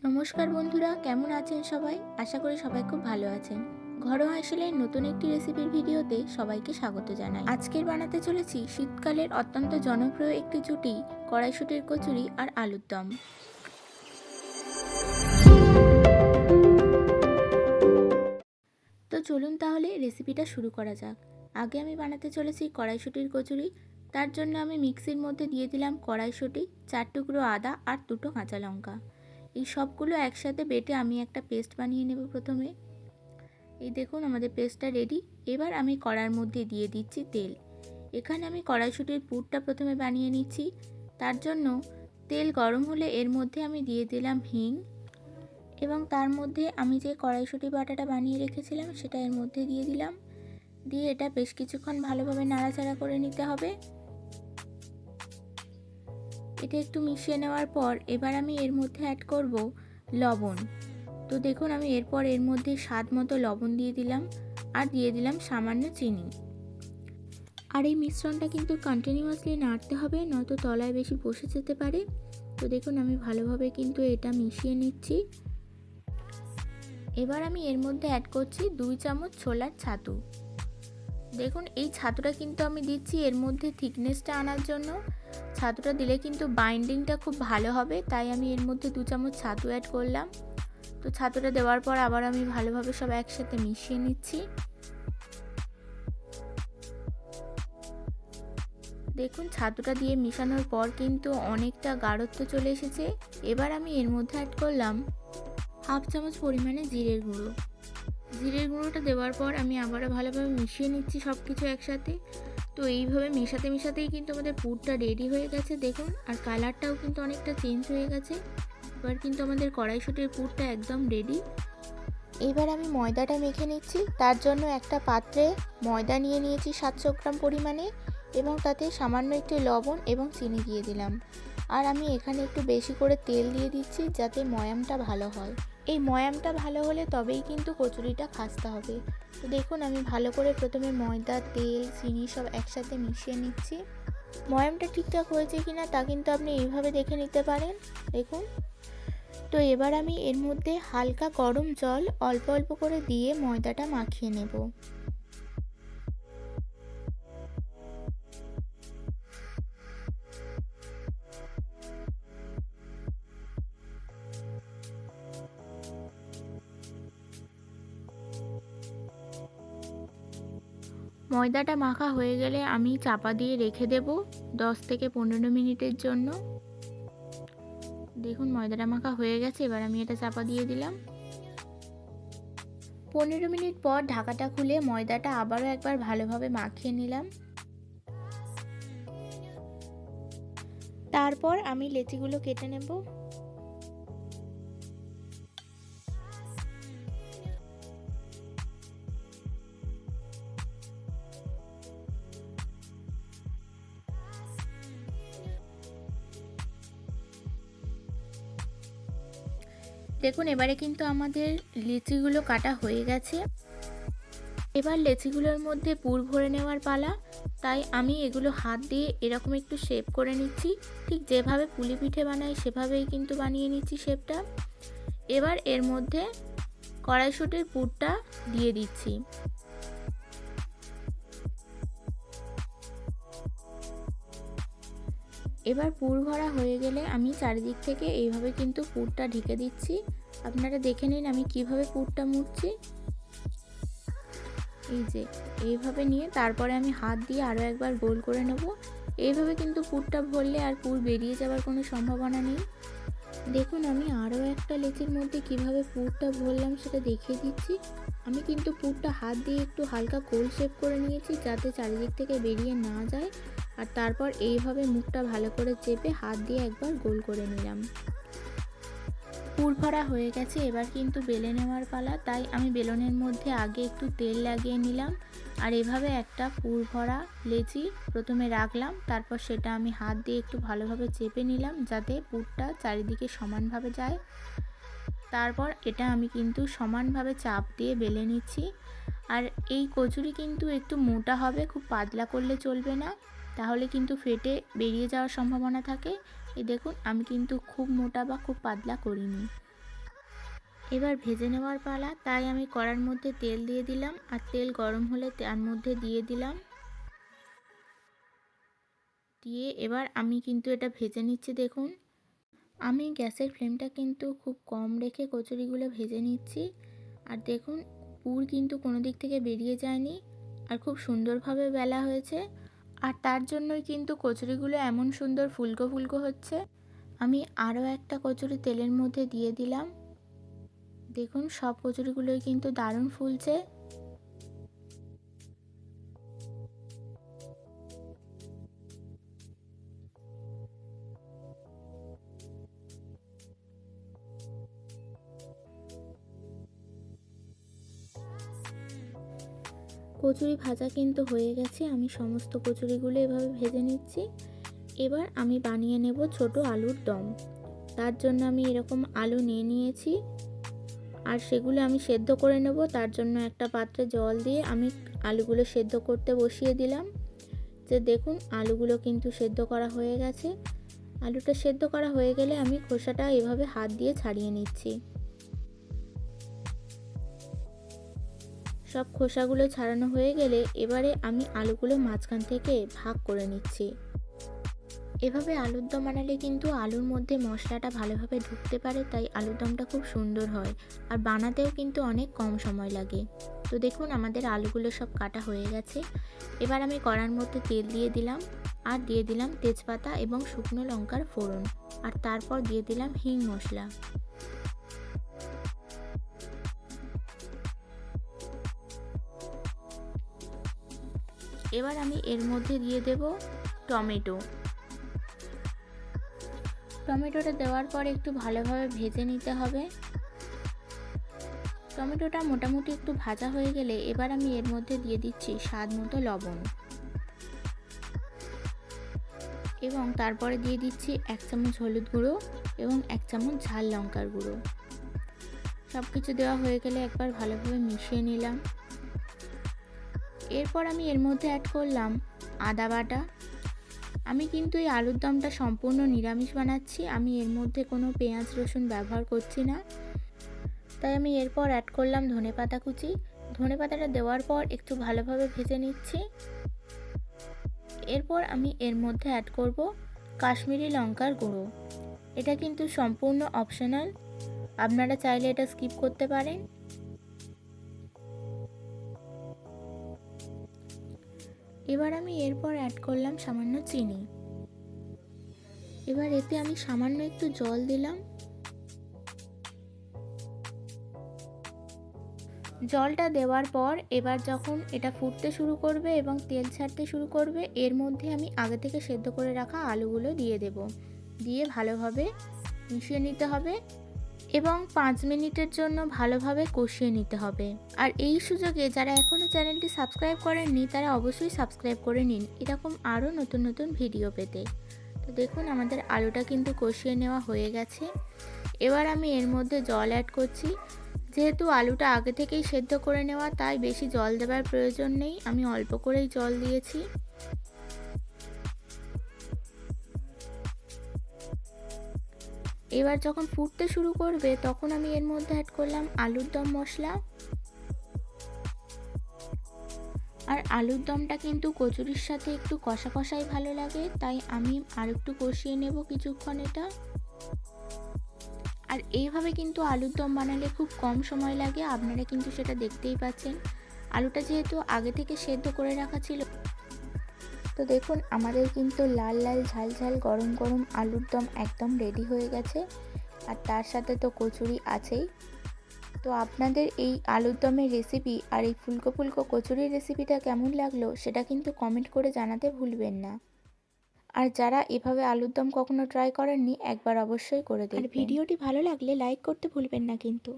নমস্কার বন্ধুরা, কেমন আছেন সবাই? আশা করি সবাই খুব ভালো আছেন। ঘরোয়া আইসেলের নতুন একটি রেসিপির ভিডিওতে সবাইকে স্বাগত জানাই। আজকের বানাতে চলেছি শীতকালের অত্যন্ত জনপ্রিয় একটি জুটি, কড়াইশুঁটির কচুরি আর আলুর দম। তো চলুন তাহলে রেসিপিটা শুরু করা যাক। আগে আমি বানাতে চলেছি কড়াইশুঁটির কচুরি। তার জন্য আমি মিক্সির মধ্যে দিয়ে দিলাম কড়াইশুঁটি, 4 টুকরো আদা আর 2টো কাঁচা লঙ্কা। এই সবগুলো একসাথে বেটে আমি একটা পেস্ট বানিয়ে নেব। প্রথমে এই দেখুন আমাদের পেস্টটা রেডি। এবার আমি কড়ার মধ্যে দিয়ে দিচ্ছি তেল। এখানে আমি কড়াইশুঁটির পুরটা প্রথমে বানিয়ে নিচ্ছি। তার জন্য তেল গরম হলে এর মধ্যে আমি দিয়ে দিলাম হিং, এবং তার মধ্যে আমি যে কড়াইশুঁটি বাটাটা বানিয়ে রেখেছিলাম সেটা এর মধ্যে দিয়ে দিলাম। দিয়ে এটা বেশ কিছুক্ষণ ভালোভাবে নাড়াচাড়া করে নিতে হবে। এটা একটু মিশিয়ে নেওয়ার পর এবার আমি এর মধ্যে অ্যাড করব লবণ। তো দেখুন আমি এরপর এর মধ্যে স্বাদ মতো লবণ দিয়ে দিলাম আর দিয়ে দিলাম সামান্য চিনি। আর এই মিশ্রণটা কিন্তু কন্টিনিউয়াসলি নাড়তে হবে, নয়তো তলায় বেশি বসে যেতে পারে। তো দেখুন আমি ভালোভাবে কিন্তু এটা মিশিয়ে নিচ্ছি। এবার আমি এর মধ্যে অ্যাড করছি 2 চামচ ছোলার ছাতু। দেখুন এই ছাতুটা কিন্তু আমি দিচ্ছি এর মধ্যে থিকনেসটা আনার জন্য। ছাতুটা দিলে কিন্তু বাইন্ডিংটা খুব ভালো হবে, তাই আমি এর মধ্যে 2 চামচ ছাতু অ্যাড করলাম। তো ছাতুটা দেওয়ার পর আবার আমি ভালোভাবে সব একসাথে মিশিয়ে নিচ্ছি। দেখুন ছাতুটা দিয়ে মিশানোর পর কিন্তু অনেকটা গাঢ়ত্ব চলে এসেছে। এবার আমি এর মধ্যে অ্যাড করলাম 1/2 চামচ পরিমাণে জিরের গুঁড়ো। জিরের গুঁড়োটা দেওয়ার পর আমি আবারও ভালোভাবে মিশিয়ে নিচ্ছি সব কিছু একসাথে। তো এইভাবে মেশাতেই কিন্তু আমাদের পুরটা রেডি হয়ে গেছে দেখুন, আর কালারটাও কিন্তু অনেকটা চেঞ্জ হয়ে গেছে। এবার কিন্তু আমাদের কড়াইশুঁটির পুরটা একদম রেডি। এবার আমি ময়দাটা মেখে নিচ্ছি। তার জন্য একটা পাত্রে ময়দা নিয়ে নিয়েছি 700 গ্রাম পরিমাণে, এবং তাতে সামান্য একটু লবণ এবং চিনি দিয়ে দিলাম। আর আমি এখানে একটু বেশি করে তেল দিয়ে দিচ্ছি যাতে ময়ামটা ভালো হয়। এই ময়ামটা ভালো হলে তবেই কিন্তু কচুরিটা খাস্তা হবে। তো দেখুন আমি ভালো করে প্রথমে ময়দা, তেল, চিনি সব একসাথে মিশিয়ে নিচ্ছি। ময়ামটা ঠিকঠাক হয়েছে কিনা তা কিন্তু আপনি এইভাবে দেখে নিতে পারেন। দেখুন, তো এবার আমি এর মধ্যে হালকা গরম জল অল্প অল্প করে দিয়ে ময়দাটা মাখিয়ে নেব। ময়দাটা মাখা হয়ে গেলে আমি চাপা দিয়ে রেখে দেব 10 থেকে 15 মিনিটের জন্য। দেখুন ময়দাটা মাখা হয়ে গেছে, এবার আমি এটা চাপা দিয়ে দিলাম। 15 মিনিট পর ঢাকাটা খুলে ময়দাটা আবারও একবার ভালোভাবে মাখিয়ে নিলাম। তারপর আমি লেচিগুলো কেটে নেব। দেখুন এবারে কিন্তু আমাদের লিচিগুলো কাটা হয়ে গেছে। এবার লেচিগুলোর মধ্যে পুর ভরে নেওয়ার পালা। তাই আমি এগুলো হাত দিয়ে এরকম একটু শেপ করে নিচ্ছি। ঠিক যেভাবে পুলি পিঠে বানাই সেভাবেই কিন্তু বানিয়ে নিচ্ছি শেপটা। এবার এর মধ্যে কড়াইশুঁটির পুরটা দিয়ে দিচ্ছি। এবার পুর ভরা হয়ে গেলে আমি চারিদিক থেকে এইভাবে কিন্তু পুরটা ঢেকে দিচ্ছি। আপনারা দেখে নিন আমি কিভাবে পুরটা মুড়ছি। এই যে এইভাবে নিয়ে তারপরে আমি হাত দিয়ে আরও একবার গোল করে নেব। এইভাবে কিন্তু পুরটা ভরলে আর পুর বেরিয়ে যাওয়ার কোনো সম্ভাবনা নেই। দেখুন আমি আরও একটা লেচির মধ্যে কিভাবে পুরটা ভরলাম সেটা দেখিয়ে দিচ্ছি। আমি কিন্তু পুরটা হাত দিয়ে একটু হালকা গোল শেপ করে নিয়েছি যাতে চারিদিক থেকে বেরিয়ে না যায়। আর তারপর এইভাবে মুখটা ভালো করে চেপে হাত দিয়ে একবার গোল করে নিলাম। পুর ভরা হয়ে গেছে, এবার কিন্তু বেলে নেওয়ার পালা। তাই আমি বেলনের মধ্যে আগে একটু তেল লাগিয়ে নিলাম, আর এভাবে একটা পুর ভরা লেচি প্রথমে রাখলাম। তারপর সেটা আমি হাত দিয়ে একটু ভালোভাবে চেপে নিলাম যাতে পুরটা চারিদিকে সমানভাবে যায়। তারপর এটা আমি কিন্তু সমানভাবে চাপ দিয়ে বেলে নিচ্ছি। আর এই কচুরি কিন্তু একটু মোটা হবে, খুব পাতলা করলে চলবে না, তাহলে কিন্তু ফেটে বেরিয়ে যাওয়ার সম্ভাবনা থাকে। এই দেখুন আমি কিন্তু খুব মোটা বা খুব পাতলা করিনি। এবার ভেজে নেওয়ার পালা, তাই আমি কড়ার মধ্যে তেল দিয়ে দিলাম, আর তেল গরম হলে তার মধ্যে দিয়ে দিলাম, দিয়ে এবার আমি কিন্তু এটা ভেজে নিচ্ছি। দেখুন আমি গ্যাসের ফ্লেমটা কিন্তু খুব কম রেখে কচুরিগুলো ভেজে নিচ্ছি। আর দেখুন পুর কিন্তু কোনো দিক থেকে বেরিয়ে যায়নি, আর খুব সুন্দরভাবে বেলা হয়েছে। আর তার জন্যই কিন্তু কচুরিগুলো এমন সুন্দর ফুলকো ফুলকো হচ্ছে। আমি আরও একটা কচুরি তেলের মধ্যে দিয়ে দিলাম। দেখুন সব কচুরিগুলোই কিন্তু দারুণ ফুলছে। কচুরি ভাজা কিন্তু হয়ে গেছে, আমি সমস্ত কচুরিগুলো এভাবে ভেজে নিচ্ছি। এবার আমি বানিয়ে নেব ছোট আলুর দম। তার জন্য আমি এরকম আলু নিয়ে নিয়েছি, আর সেগুলো আমি সেদ্ধ করে নেব। তার জন্য একটা পাত্রে জল দিয়ে আমি আলুগুলো সেদ্ধ করতে বসিয়ে দিলাম। যে দেখুন আলুগুলো কিন্তু সেদ্ধ করা হয়ে গেছে। আলুটা সেদ্ধ করা হয়ে গেলে আমি খোসাটা এভাবে হাত দিয়ে ছাড়িয়ে নিচ্ছি। সব খোসাগুলো ছাড়ানো হয়ে গেলে এবারে আমি আলুগুলো মাঝখান থেকে ভাগ করে নিচ্ছি। এভাবে আলুর দম বানালে কিন্তু আলুর মধ্যে মশলাটা ভালোভাবে ঢুকতে পারে, তাই আলুর দমটা খুব সুন্দর হয়, আর বানাতেও কিন্তু অনেক কম সময় লাগে। তো দেখুন আমাদের আলুগুলো সব কাটা হয়ে গেছে। এবার আমি কড়ার মধ্যে তেল দিয়ে দিলাম, আর দিয়ে দিলাম তেজপাতা এবং শুকনো লঙ্কার ফোড়ন, আর তারপর দিয়ে দিলাম হিং মশলা। এবার আমি এর মধ্যে দিয়ে দেব টমেটো। টমেটোটা দেওয়ার পর একটু ভালোভাবে ভেজে নিতে হবে। টমেটোটা মোটামুটি একটু ভাজা হয়ে গেলে এবার আমি এর মধ্যে দিয়ে দিচ্ছি স্বাদ মতো লবণ, এবং তারপরে দিয়ে দিচ্ছি 1 চামচ হলুদ গুঁড়ো এবং 1 চামচ ঝাল লঙ্কার গুঁড়ো। সব কিছু দেওয়া হয়ে গেলে একবার ভালোভাবে মিশিয়ে নিলাম। এরপর আমি এর মধ্যে অ্যাড করলাম আদা বাটা। আমি কিন্তু এই আলুর দমটা সম্পূর্ণ নিরামিষ বানাচ্ছি, আমি এর মধ্যে কোনো পেঁয়াজ রসুন ব্যবহার করছি না। তাই আমি এরপর অ্যাড করলাম ধনেপাতা কুচি। ধনেপাতাটা দেওয়ার পর একটু ভালোভাবে ভেজে নিচ্ছি। এরপর আমি এর মধ্যে অ্যাড করব কাশ্মীরি লঙ্কার গুঁড়ো। এটা কিন্তু সম্পূর্ণ অপশনাল, আপনারা চাইলে এটা স্কিপ করতে পারেন। এবার আমি এরপর অ্যাড করলাম সামান্য চিনি। এবার এতে আমি সামান্য একটু জল দিলাম। জলটা দেওয়ার পর এবার যখন এটা ফুটতে শুরু করবে এবং তেল ছাড়তে শুরু করবে, এর মধ্যে আমি আগে থেকে সেদ্ধ করে রাখা আলুগুলো দিয়ে দেব। দিয়ে ভালোভাবে মিশিয়ে নিতে হবে এবং 5 মিনিটের জন্য ভালোভাবে কষিয়ে নিতে হবে। আর এই সুযোগে যারা এখনও চ্যানেলটি সাবস্ক্রাইব করেননি তারা অবশ্যই সাবস্ক্রাইব করে নিন এরকম আরও নতুন নতুন ভিডিও পেতে। তো দেখুন আমাদের আলুটা কিন্তু কষিয়ে নেওয়া হয়ে গেছে। এবার আমি এর মধ্যে জল অ্যাড করছি। যেহেতু আলুটা আগে থেকেই সেদ্ধ করে নেওয়া, তাই বেশি জল দেওয়ার প্রয়োজন নেই, আমি অল্প করেই জল দিয়েছি। এবার যখন ফুটতে শুরু করবে তখন আমি এর মধ্যে অ্যাড করলাম আলুর দম মশলা। আর আলুর দমটা কিন্তু কচুরির সাথে একটু কষা কষাই ভালো লাগে, তাই আমি আর একটু কষিয়ে নেব কিছুক্ষণ এটা। আর এইভাবে কিন্তু আলুর দম বানালে খুব কম সময় লাগে, আপনারা কিন্তু সেটা দেখতেই পাচ্ছেন। আলুটা যেহেতু আগে থেকে সেদ্ধ করে রাখা ছিল। তো দেখুন আমাদের কিন্তু লাল লাল ঝাল ঝাল গরম গরম আলুর দম একদম রেডি হয়ে গেছে, আর তার সাথে তো কচুরি আছেই। তো আপনাদের এই আলুর দমের রেসিপি আর এই ফুলকো ফুলকো কচুরির রেসিপিটা কেমন লাগলো সেটা কিন্তু কমেন্ট করে জানাতে ভুলবেন না। আর যারা এভাবে আলুর দম কখনো ট্রাই করেননি একবার অবশ্যই করে দেখবেন। আর ভিডিওটি ভালো লাগলে লাইক করতে ভুলবেন না কিন্তু।